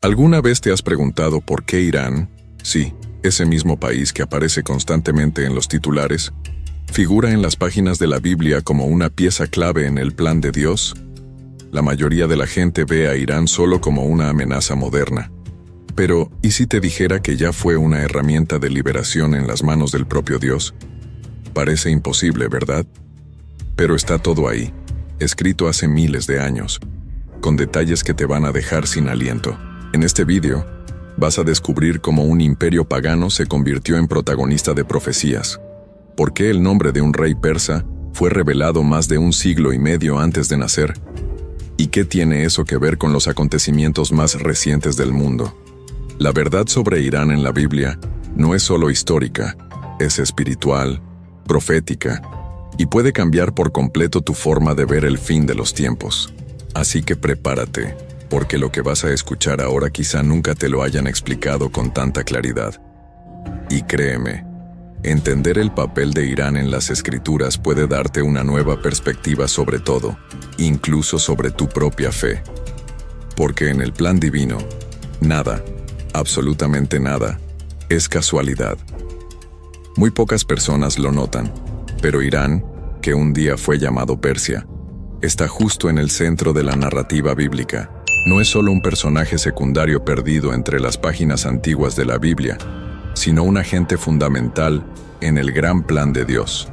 ¿Alguna vez te has preguntado por qué Irán, sí, ese mismo país que aparece constantemente en los titulares, figura en las páginas de la Biblia como una pieza clave en el plan de Dios? La mayoría de la gente ve a Irán solo como una amenaza moderna. Pero, ¿y si te dijera que ya fue una herramienta de liberación en las manos del propio Dios? Parece imposible, ¿verdad? Pero está todo ahí, escrito hace miles de años, con detalles que te van a dejar sin aliento. En este vídeo, vas a descubrir cómo un imperio pagano se convirtió en protagonista de profecías, por qué el nombre de un rey persa fue revelado más de un siglo y medio antes de nacer, y qué tiene eso que ver con los acontecimientos más recientes del mundo. La verdad sobre Irán en la Biblia no es solo histórica, es espiritual, profética, y puede cambiar por completo tu forma de ver el fin de los tiempos. Así que prepárate, porque lo que vas a escuchar ahora quizá nunca te lo hayan explicado con tanta claridad. Y créeme, entender el papel de Irán en las Escrituras puede darte una nueva perspectiva sobre todo, incluso sobre tu propia fe. Porque en el plan divino, nada, absolutamente nada, es casualidad. Muy pocas personas lo notan, pero Irán, que un día fue llamado Persia, está justo en el centro de la narrativa bíblica. No es solo un personaje secundario perdido entre las páginas antiguas de la Biblia, sino un agente fundamental en el gran plan de Dios.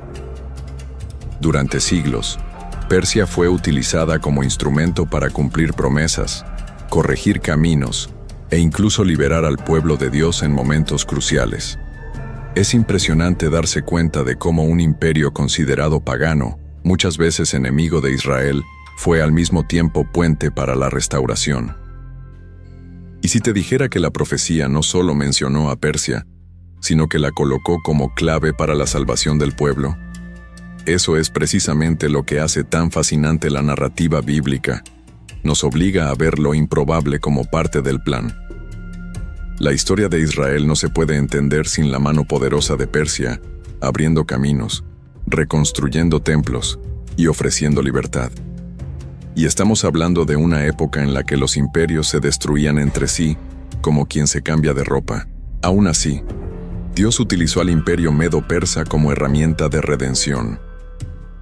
Durante siglos, Persia fue utilizada como instrumento para cumplir promesas, corregir caminos e incluso liberar al pueblo de Dios en momentos cruciales. Es impresionante darse cuenta de cómo un imperio considerado pagano, muchas veces enemigo de Israel, fue al mismo tiempo puente para la restauración. Y si te dijera que la profecía no solo mencionó a Persia, sino que la colocó como clave para la salvación del pueblo, eso es precisamente lo que hace tan fascinante la narrativa bíblica. Nos obliga a ver lo improbable como parte del plan. La historia de Israel no se puede entender sin la mano poderosa de Persia, abriendo caminos, reconstruyendo templos y ofreciendo libertad. Y estamos hablando de una época en la que los imperios se destruían entre sí, como quien se cambia de ropa. Aún así, Dios utilizó al imperio medo-persa como herramienta de redención.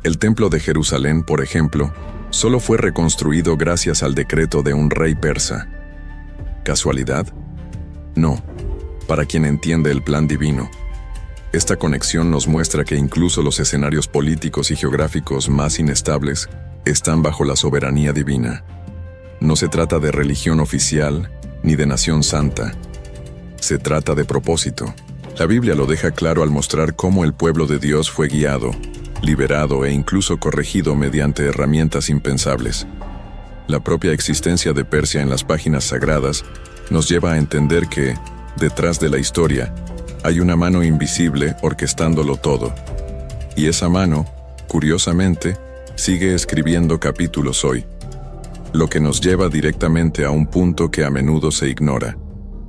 El templo de Jerusalén, por ejemplo, solo fue reconstruido gracias al decreto de un rey persa. ¿Casualidad? No, para quien entiende el plan divino. Esta conexión nos muestra que incluso los escenarios políticos y geográficos más inestables están bajo la soberanía divina. No se trata de religión oficial ni de nación santa. Se trata de propósito. La Biblia lo deja claro al mostrar cómo el pueblo de Dios fue guiado, liberado e incluso corregido mediante herramientas impensables. La propia existencia de Persia en las páginas sagradas nos lleva a entender que, detrás de la historia, hay una mano invisible orquestándolo todo. Y esa mano, curiosamente, sigue escribiendo capítulos hoy. Lo que nos lleva directamente a un punto que a menudo se ignora: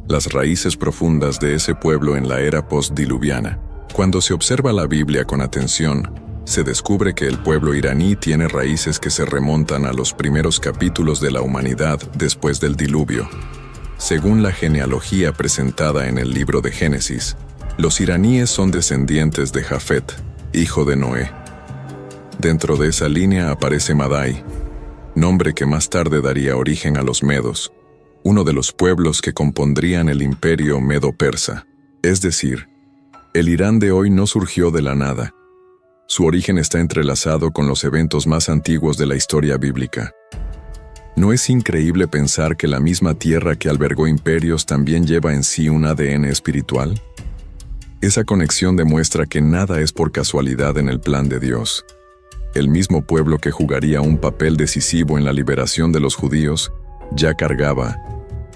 las raíces profundas de ese pueblo en la era postdiluviana. Cuando se observa la Biblia con atención, se descubre que el pueblo iraní tiene raíces que se remontan a los primeros capítulos de la humanidad después del diluvio. Según la genealogía presentada en el libro de Génesis, los iraníes son descendientes de Jafet, hijo de Noé. Dentro de esa línea aparece Madai, nombre que más tarde daría origen a los medos, uno de los pueblos que compondrían el imperio medo-persa. Es decir, el Irán de hoy no surgió de la nada. Su origen está entrelazado con los eventos más antiguos de la historia bíblica. ¿No es increíble pensar que la misma tierra que albergó imperios también lleva en sí un ADN espiritual? Esa conexión demuestra que nada es por casualidad en el plan de Dios. El mismo pueblo que jugaría un papel decisivo en la liberación de los judíos ya cargaba,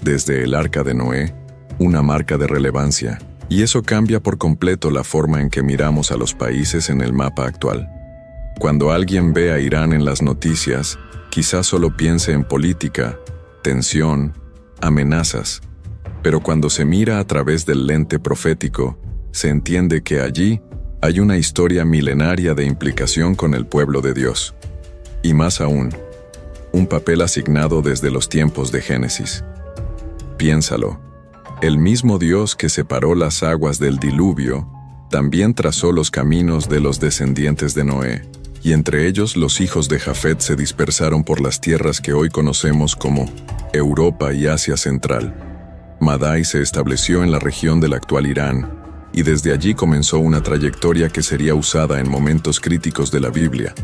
desde el Arca de Noé, una marca de relevancia, y eso cambia por completo la forma en que miramos a los países en el mapa actual. Cuando alguien ve a Irán en las noticias, quizás solo piense en política, tensión, amenazas, pero cuando se mira a través del lente profético, se entiende que allí hay una historia milenaria de implicación con el pueblo de Dios. Y más aún, un papel asignado desde los tiempos de Génesis. Piénsalo. El mismo Dios que separó las aguas del diluvio, también trazó los caminos de los descendientes de Noé, y entre ellos los hijos de Jafet se dispersaron por las tierras que hoy conocemos como Europa y Asia Central. Madai se estableció en la región del actual Irán, y desde allí comenzó una trayectoria que sería usada en momentos críticos de la Biblia,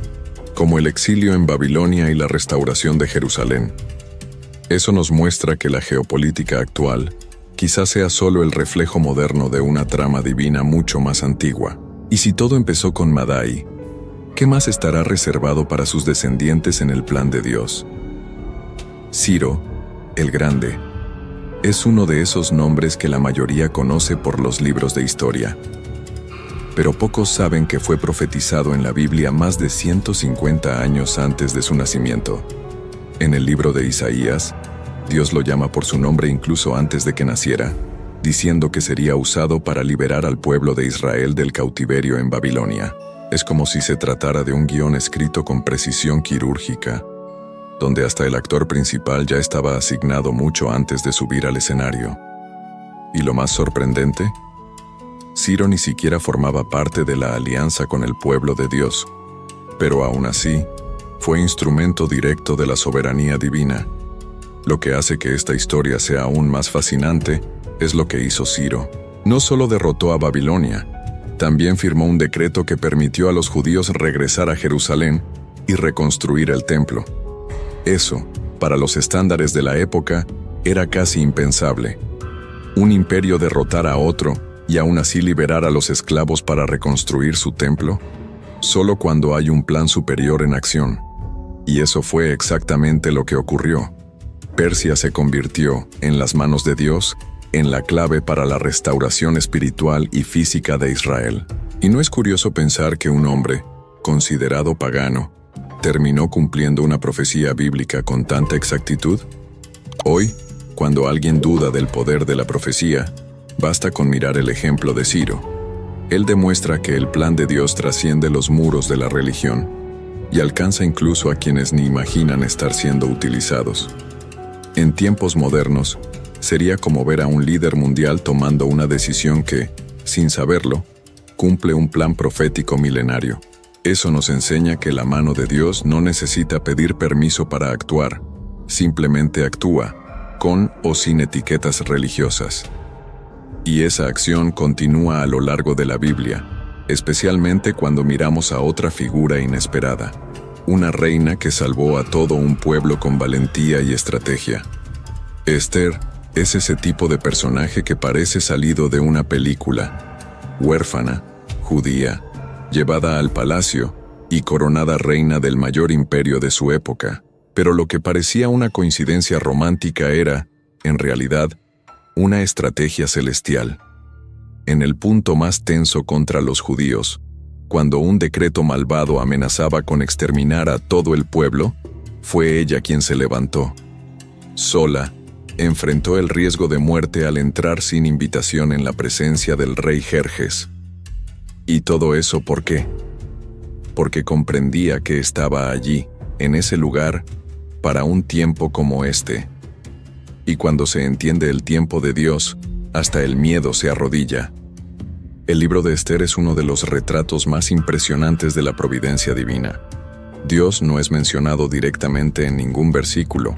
como el exilio en Babilonia y la restauración de Jerusalén. Eso nos muestra que la geopolítica actual quizás sea solo el reflejo moderno de una trama divina mucho más antigua. Y si todo empezó con Madai, ¿qué más estará reservado para sus descendientes en el plan de Dios? Ciro, el Grande, es uno de esos nombres que la mayoría conoce por los libros de historia. Pero pocos saben que fue profetizado en la Biblia más de 150 años antes de su nacimiento. En el libro de Isaías, Dios lo llama por su nombre incluso antes de que naciera, diciendo que sería usado para liberar al pueblo de Israel del cautiverio en Babilonia. Es como si se tratara de un guión escrito con precisión quirúrgica, donde hasta el actor principal ya estaba asignado mucho antes de subir al escenario. Y lo más sorprendente, Ciro ni siquiera formaba parte de la alianza con el pueblo de Dios, pero aún así, fue instrumento directo de la soberanía divina. Lo que hace que esta historia sea aún más fascinante es lo que hizo Ciro. No solo derrotó a Babilonia, también firmó un decreto que permitió a los judíos regresar a Jerusalén y reconstruir el templo. Eso, para los estándares de la época, era casi impensable. Un imperio derrotar a otro y aún así liberar a los esclavos para reconstruir su templo, solo cuando hay un plan superior en acción. Y eso fue exactamente lo que ocurrió. Persia se convirtió, en las manos de Dios, en la clave para la restauración espiritual y física de Israel. Y no es curioso pensar que un hombre, considerado pagano, terminó cumpliendo una profecía bíblica con tanta exactitud. Hoy, cuando alguien duda del poder de la profecía, basta con mirar el ejemplo de Ciro. Él demuestra que el plan de Dios trasciende los muros de la religión y alcanza incluso a quienes ni imaginan estar siendo utilizados. En tiempos modernos, sería como ver a un líder mundial tomando una decisión que, sin saberlo, cumple un plan profético milenario. Eso nos enseña que la mano de Dios no necesita pedir permiso para actuar, simplemente actúa, con o sin etiquetas religiosas. Y esa acción continúa a lo largo de la Biblia, especialmente cuando miramos a otra figura inesperada, una reina que salvó a todo un pueblo con valentía y estrategia. Esther es ese tipo de personaje que parece salido de una película, huérfana, judía, llevada al palacio y coronada reina del mayor imperio de su época. Pero lo que parecía una coincidencia romántica era, en realidad, una estrategia celestial. En el punto más tenso contra los judíos, cuando un decreto malvado amenazaba con exterminar a todo el pueblo, fue ella quien se levantó. Sola, enfrentó el riesgo de muerte al entrar sin invitación en la presencia del rey Jerjes. ¿Y todo eso por qué? Porque comprendía que estaba allí, en ese lugar, para un tiempo como este. Y cuando se entiende el tiempo de Dios, hasta el miedo se arrodilla. El libro de Esther es uno de los retratos más impresionantes de la providencia divina. Dios no es mencionado directamente en ningún versículo,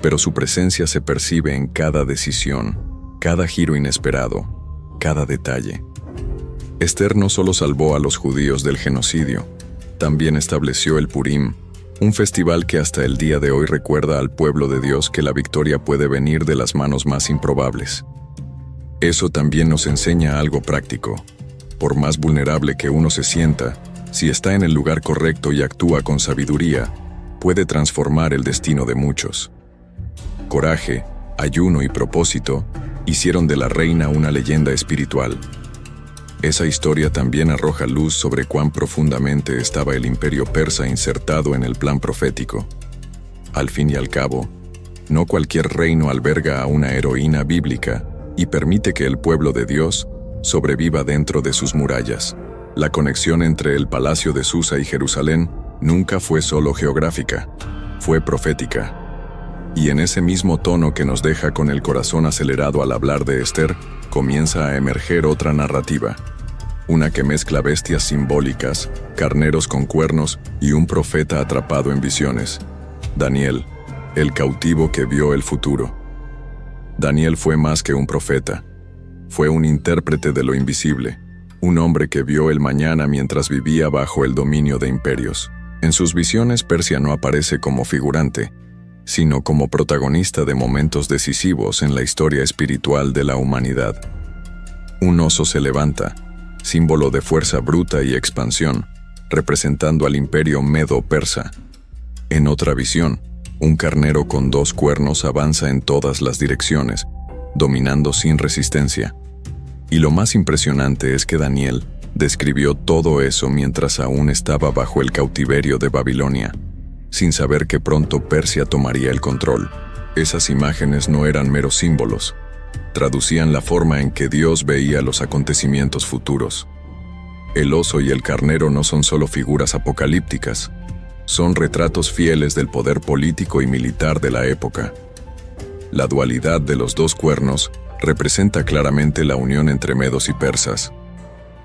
pero su presencia se percibe en cada decisión, cada giro inesperado, cada detalle. Esther no solo salvó a los judíos del genocidio, también estableció el Purim, un festival que hasta el día de hoy recuerda al pueblo de Dios que la victoria puede venir de las manos más improbables. Eso también nos enseña algo práctico. Por más vulnerable que uno se sienta, si está en el lugar correcto y actúa con sabiduría, puede transformar el destino de muchos. Coraje, ayuno y propósito hicieron de la reina una leyenda espiritual. Esa historia también arroja luz sobre cuán profundamente estaba el imperio persa insertado en el plan profético. Al fin y al cabo, no cualquier reino alberga a una heroína bíblica y permite que el pueblo de Dios sobreviva dentro de sus murallas. La conexión entre el palacio de Susa y Jerusalén nunca fue solo geográfica, fue profética. Y en ese mismo tono que nos deja con el corazón acelerado al hablar de Esther, comienza a emerger otra narrativa. Una que mezcla bestias simbólicas, carneros con cuernos y un profeta atrapado en visiones. Daniel, el cautivo que vio el futuro. Daniel fue más que un profeta. Fue un intérprete de lo invisible, un hombre que vio el mañana mientras vivía bajo el dominio de imperios. En sus visiones, Persia no aparece como figurante, sino como protagonista de momentos decisivos en la historia espiritual de la humanidad. Un oso se levanta, símbolo de fuerza bruta y expansión, representando al imperio medo-persa. En otra visión, un carnero con 2 cuernos avanza en todas las direcciones, dominando sin resistencia. Y lo más impresionante es que Daniel describió todo eso mientras aún estaba bajo el cautiverio de Babilonia, sin saber que pronto Persia tomaría el control. Esas imágenes no eran meros símbolos, traducían la forma en que Dios veía los acontecimientos futuros. El oso y el carnero no son solo figuras apocalípticas, son retratos fieles del poder político y militar de la época. La dualidad de los 2 cuernos representa claramente la unión entre medos y persas,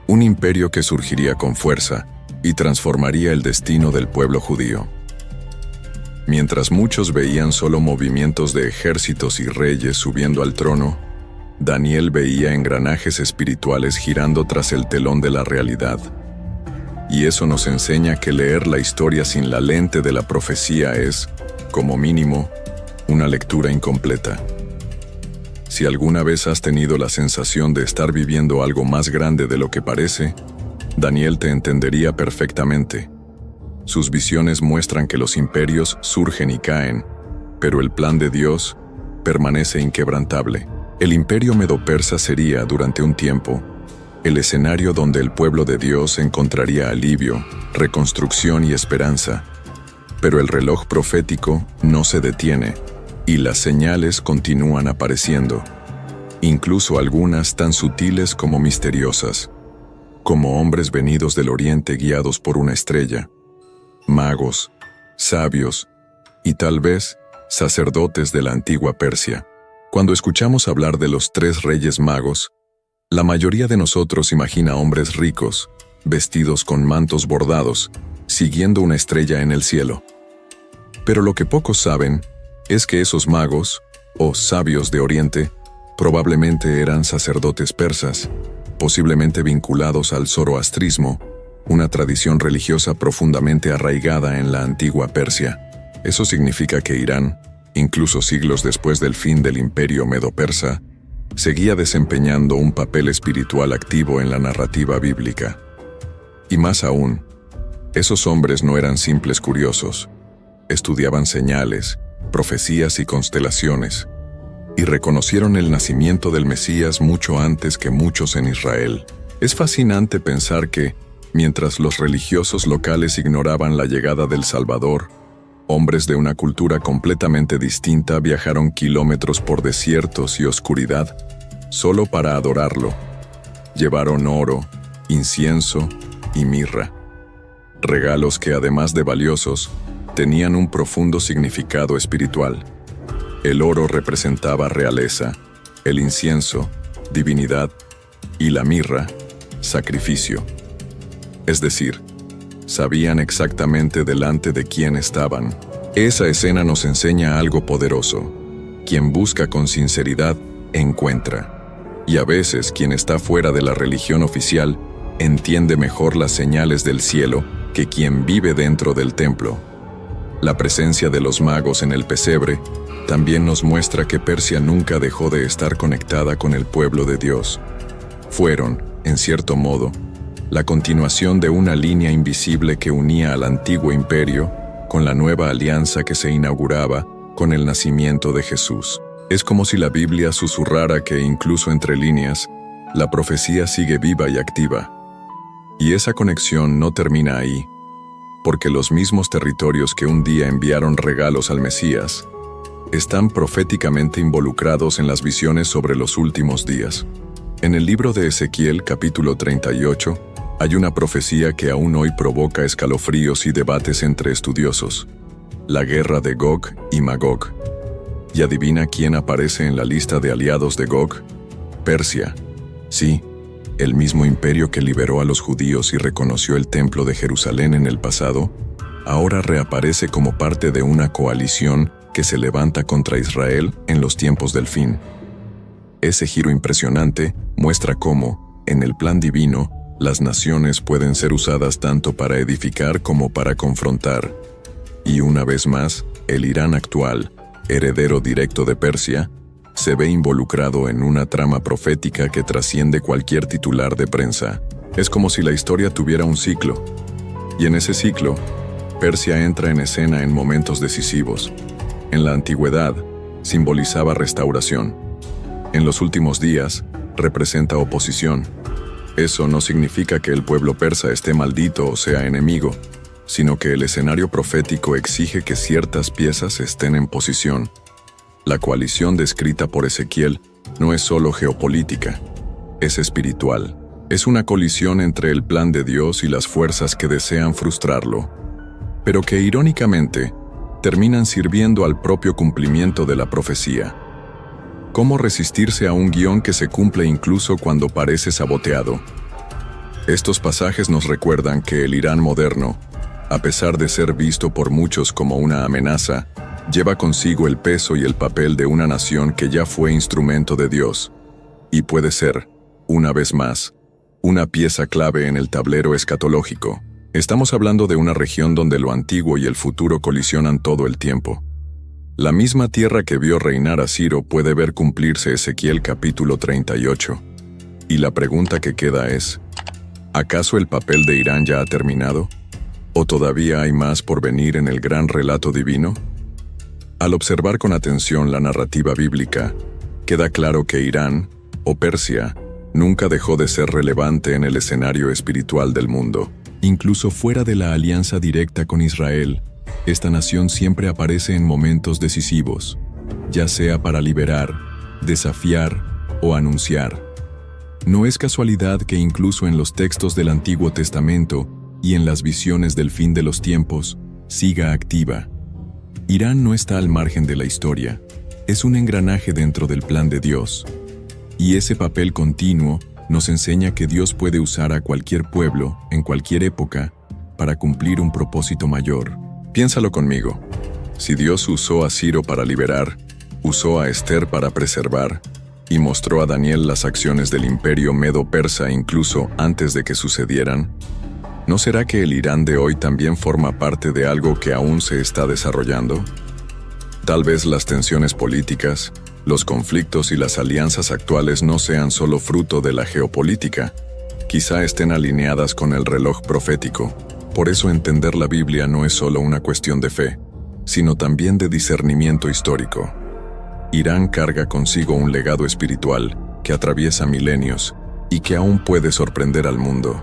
un imperio que surgiría con fuerza y transformaría el destino del pueblo judío. Mientras muchos veían solo movimientos de ejércitos y reyes subiendo al trono, Daniel veía engranajes espirituales girando tras el telón de la realidad. Y eso nos enseña que leer la historia sin la lente de la profecía es, como mínimo, una lectura incompleta. Si alguna vez has tenido la sensación de estar viviendo algo más grande de lo que parece, Daniel te entendería perfectamente. Sus visiones muestran que los imperios surgen y caen, pero el plan de Dios permanece inquebrantable. El imperio medo-persa sería, durante un tiempo, el escenario donde el pueblo de Dios encontraría alivio, reconstrucción y esperanza. Pero el reloj profético no se detiene, y las señales continúan apareciendo, incluso algunas tan sutiles como misteriosas, como hombres venidos del oriente guiados por una estrella, magos, sabios y tal vez sacerdotes de la antigua Persia. Cuando escuchamos hablar de los 3 reyes magos, la mayoría de nosotros imagina hombres ricos, vestidos con mantos bordados, siguiendo una estrella en el cielo. Pero lo que pocos saben es que esos magos, o sabios de Oriente, probablemente eran sacerdotes persas, posiblemente vinculados al zoroastrismo, una tradición religiosa profundamente arraigada en la antigua Persia. Eso significa que Irán, incluso siglos después del fin del imperio medo-persa, seguía desempeñando un papel espiritual activo en la narrativa bíblica. Y más aún, esos hombres no eran simples curiosos, estudiaban señales, profecías y constelaciones, y reconocieron el nacimiento del Mesías mucho antes que muchos en Israel. Es fascinante pensar que, mientras los religiosos locales ignoraban la llegada del Salvador, hombres de una cultura completamente distinta viajaron kilómetros por desiertos y oscuridad solo para adorarlo. Llevaron oro, incienso y mirra, regalos que además de valiosos, tenían un profundo significado espiritual. El oro representaba realeza, el incienso, divinidad, y la mirra, sacrificio. Es decir, sabían exactamente delante de quién estaban. Esa escena nos enseña algo poderoso. Quien busca con sinceridad, encuentra. Y a veces quien está fuera de la religión oficial entiende mejor las señales del cielo que quien vive dentro del templo. La presencia de los magos en el pesebre también nos muestra que Persia nunca dejó de estar conectada con el pueblo de Dios. Fueron, en cierto modo, la continuación de una línea invisible que unía al antiguo imperio con la nueva alianza que se inauguraba con el nacimiento de Jesús. Es como si la Biblia susurrara que incluso entre líneas, la profecía sigue viva y activa. Y esa conexión no termina ahí, porque los mismos territorios que un día enviaron regalos al Mesías están proféticamente involucrados en las visiones sobre los últimos días. En el libro de Ezequiel, capítulo 38, hay una profecía que aún hoy provoca escalofríos y debates entre estudiosos: la guerra de Gog y Magog. ¿Y adivina quién aparece en la lista de aliados de Gog? Persia. Sí, el mismo imperio que liberó a los judíos y reconoció el templo de Jerusalén en el pasado, ahora reaparece como parte de una coalición que se levanta contra Israel en los tiempos del fin. Ese giro impresionante muestra cómo, en el plan divino, las naciones pueden ser usadas tanto para edificar como para confrontar. Y una vez más, el Irán actual, heredero directo de Persia, se ve involucrado en una trama profética que trasciende cualquier titular de prensa. Es como si la historia tuviera un ciclo. Y en ese ciclo, Persia entra en escena en momentos decisivos. En la antigüedad, simbolizaba restauración. En los últimos días, representa oposición. Eso no significa que el pueblo persa esté maldito o sea enemigo, sino que el escenario profético exige que ciertas piezas estén en posición. La coalición descrita por Ezequiel no es solo geopolítica, es espiritual. Es una colisión entre el plan de Dios y las fuerzas que desean frustrarlo, pero que irónicamente terminan sirviendo al propio cumplimiento de la profecía. ¿Cómo resistirse a un guión que se cumple incluso cuando parece saboteado? Estos pasajes nos recuerdan que el Irán moderno, a pesar de ser visto por muchos como una amenaza, lleva consigo el peso y el papel de una nación que ya fue instrumento de Dios, y puede ser, una vez más, una pieza clave en el tablero escatológico. Estamos hablando de una región donde lo antiguo y el futuro colisionan todo el tiempo. La misma tierra que vio reinar a Ciro puede ver cumplirse Ezequiel capítulo 38. Y la pregunta que queda es, ¿acaso el papel de Irán ya ha terminado? ¿O todavía hay más por venir en el gran relato divino? Al observar con atención la narrativa bíblica, queda claro que Irán, o Persia, nunca dejó de ser relevante en el escenario espiritual del mundo. Incluso fuera de la alianza directa con Israel, esta nación siempre aparece en momentos decisivos, ya sea para liberar, desafiar o anunciar. No es casualidad que incluso en los textos del Antiguo Testamento y en las visiones del fin de los tiempos, siga activa. Irán no está al margen de la historia, es un engranaje dentro del plan de Dios. Y ese papel continuo nos enseña que Dios puede usar a cualquier pueblo, en cualquier época, para cumplir un propósito mayor. Piénsalo conmigo. Si Dios usó a Ciro para liberar, usó a Esther para preservar, y mostró a Daniel las acciones del imperio medo-persa incluso antes de que sucedieran, ¿no será que el Irán de hoy también forma parte de algo que aún se está desarrollando? Tal vez las tensiones políticas, los conflictos y las alianzas actuales no sean solo fruto de la geopolítica, quizá estén alineadas con el reloj profético. Por eso entender la Biblia no es solo una cuestión de fe, sino también de discernimiento histórico. Irán carga consigo un legado espiritual que atraviesa milenios y que aún puede sorprender al mundo.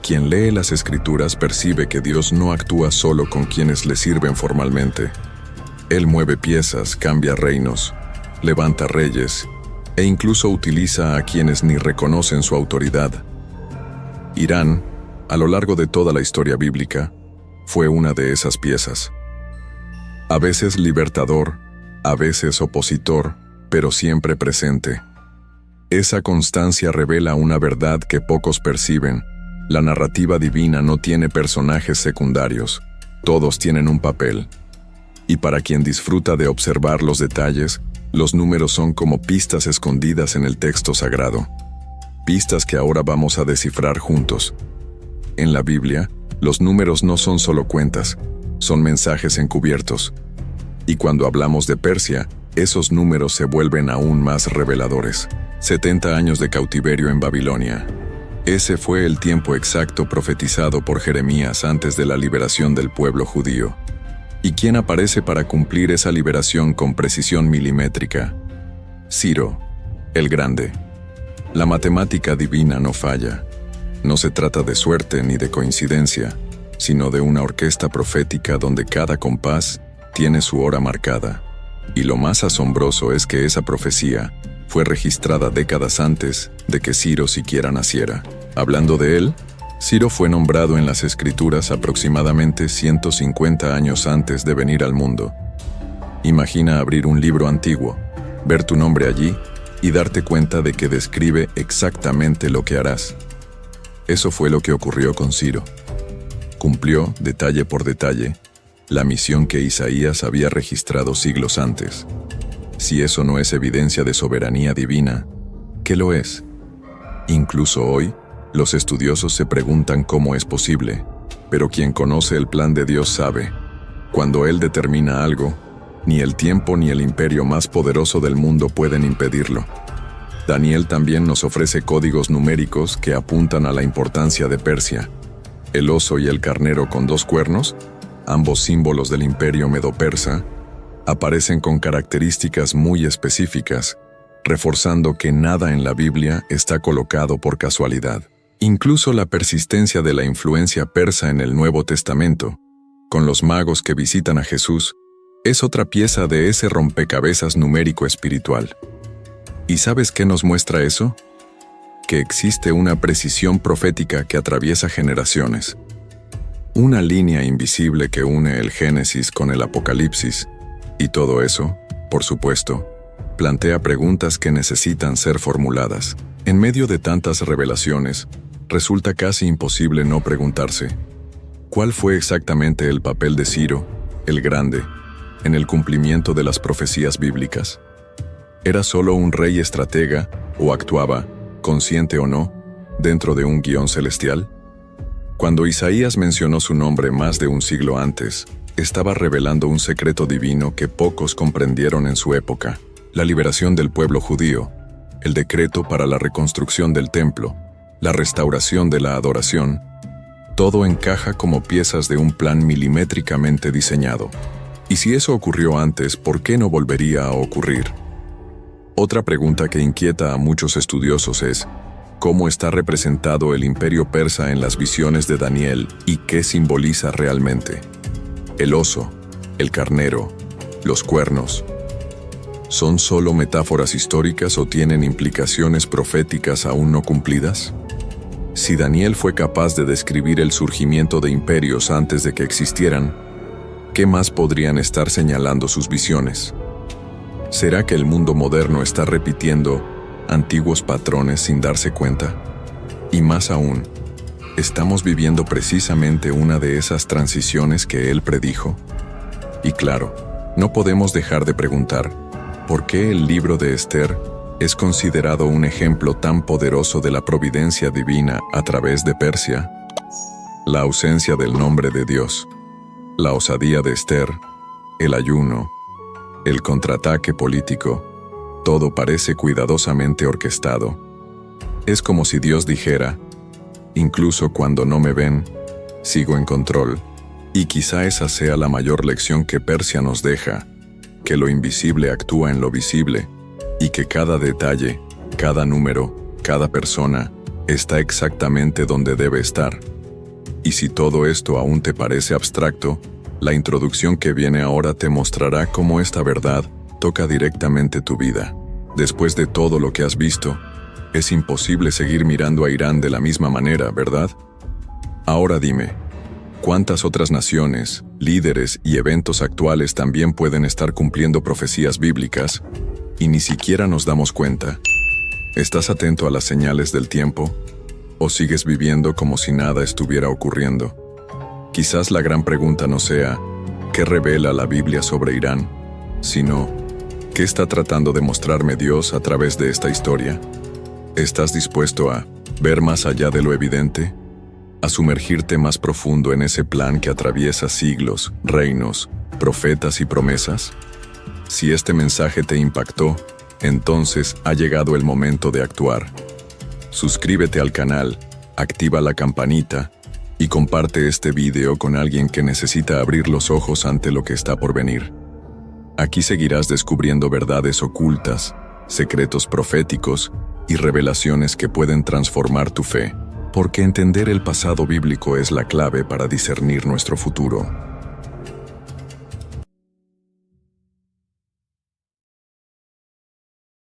Quien lee las Escrituras percibe que Dios no actúa solo con quienes le sirven formalmente. Él mueve piezas, cambia reinos, levanta reyes e incluso utiliza a quienes ni reconocen su autoridad. Irán, a lo largo de toda la historia bíblica, fue una de esas piezas. A veces libertador, a veces opositor, pero siempre presente. Esa constancia revela una verdad que pocos perciben. La narrativa divina no tiene personajes secundarios, todos tienen un papel. Y para quien disfruta de observar los detalles, los números son como pistas escondidas en el texto sagrado. Pistas que ahora vamos a descifrar juntos. En la Biblia, los números no son solo cuentas, son mensajes encubiertos. Y cuando hablamos de Persia, esos números se vuelven aún más reveladores. 70 años de cautiverio en Babilonia. Ese fue el tiempo exacto profetizado por Jeremías antes de la liberación del pueblo judío. ¿Y quién aparece para cumplir esa liberación con precisión milimétrica? Ciro, el Grande. La matemática divina no falla. No se trata de suerte ni de coincidencia, sino de una orquesta profética donde cada compás tiene su hora marcada. Y lo más asombroso es que esa profecía fue registrada décadas antes de que Ciro siquiera naciera. Hablando de él, Ciro fue nombrado en las Escrituras aproximadamente 150 años antes de venir al mundo. Imagina abrir un libro antiguo, ver tu nombre allí y darte cuenta de que describe exactamente lo que harás. Eso fue lo que ocurrió con Ciro. Cumplió, detalle por detalle, la misión que Isaías había registrado siglos antes. Si eso no es evidencia de soberanía divina, ¿qué lo es? Incluso hoy, los estudiosos se preguntan cómo es posible, pero quien conoce el plan de Dios sabe, cuando Él determina algo, ni el tiempo ni el imperio más poderoso del mundo pueden impedirlo. Daniel también nos ofrece códigos numéricos que apuntan a la importancia de Persia. El oso y el carnero con 2 cuernos, ambos símbolos del imperio medo-persa, aparecen con características muy específicas, reforzando que nada en la Biblia está colocado por casualidad. Incluso la persistencia de la influencia persa en el Nuevo Testamento, con los magos que visitan a Jesús, es otra pieza de ese rompecabezas numérico espiritual. ¿Y sabes qué nos muestra eso? Que existe una precisión profética que atraviesa generaciones. Una línea invisible que une el Génesis con el Apocalipsis, y todo eso, por supuesto, plantea preguntas que necesitan ser formuladas. En medio de tantas revelaciones, resulta casi imposible no preguntarse, ¿cuál fue exactamente el papel de Ciro, el Grande, en el cumplimiento de las profecías bíblicas? ¿Era solo un rey estratega o actuaba, consciente o no, dentro de un guión celestial? Cuando Isaías mencionó su nombre más de un siglo antes, estaba revelando un secreto divino que pocos comprendieron en su época: la liberación del pueblo judío, el decreto para la reconstrucción del templo, la restauración de la adoración. Todo encaja como piezas de un plan milimétricamente diseñado. Y si eso ocurrió antes, ¿por qué no volvería a ocurrir? Otra pregunta que inquieta a muchos estudiosos es: ¿cómo está representado el imperio persa en las visiones de Daniel y qué simboliza realmente? El oso, el carnero, los cuernos, ¿son solo metáforas históricas o tienen implicaciones proféticas aún no cumplidas? Si Daniel fue capaz de describir el surgimiento de imperios antes de que existieran, ¿qué más podrían estar señalando sus visiones? ¿Será que el mundo moderno está repitiendo antiguos patrones sin darse cuenta? Y más aún, ¿estamos viviendo precisamente una de esas transiciones que él predijo? Y claro, no podemos dejar de preguntar, ¿por qué el libro de Esther es considerado un ejemplo tan poderoso de la providencia divina a través de Persia? La ausencia del nombre de Dios, la osadía de Esther, el ayuno, el contraataque político, todo parece cuidadosamente orquestado. Es como si Dios dijera: incluso cuando no me ven, sigo en control. Y quizá esa sea la mayor lección que Persia nos deja, que lo invisible actúa en lo visible, y que cada detalle, cada número, cada persona, está exactamente donde debe estar. Y si todo esto aún te parece abstracto, la introducción que viene ahora te mostrará cómo esta verdad toca directamente tu vida. Después de todo lo que has visto, es imposible seguir mirando a Irán de la misma manera, ¿verdad? Ahora dime, ¿cuántas otras naciones, líderes y eventos actuales también pueden estar cumpliendo profecías bíblicas y ni siquiera nos damos cuenta? ¿Estás atento a las señales del tiempo? ¿O sigues viviendo como si nada estuviera ocurriendo? Quizás la gran pregunta no sea ¿qué revela la Biblia sobre Irán?, sino ¿qué está tratando de mostrarme Dios a través de esta historia? ¿Estás dispuesto a ver más allá de lo evidente? ¿A sumergirte más profundo en ese plan que atraviesa siglos, reinos, profetas y promesas? Si este mensaje te impactó, entonces ha llegado el momento de actuar. Suscríbete al canal, activa la campanita y comparte este video con alguien que necesita abrir los ojos ante lo que está por venir. Aquí seguirás descubriendo verdades ocultas, secretos proféticos y revelaciones que pueden transformar tu fe, porque entender el pasado bíblico es la clave para discernir nuestro futuro.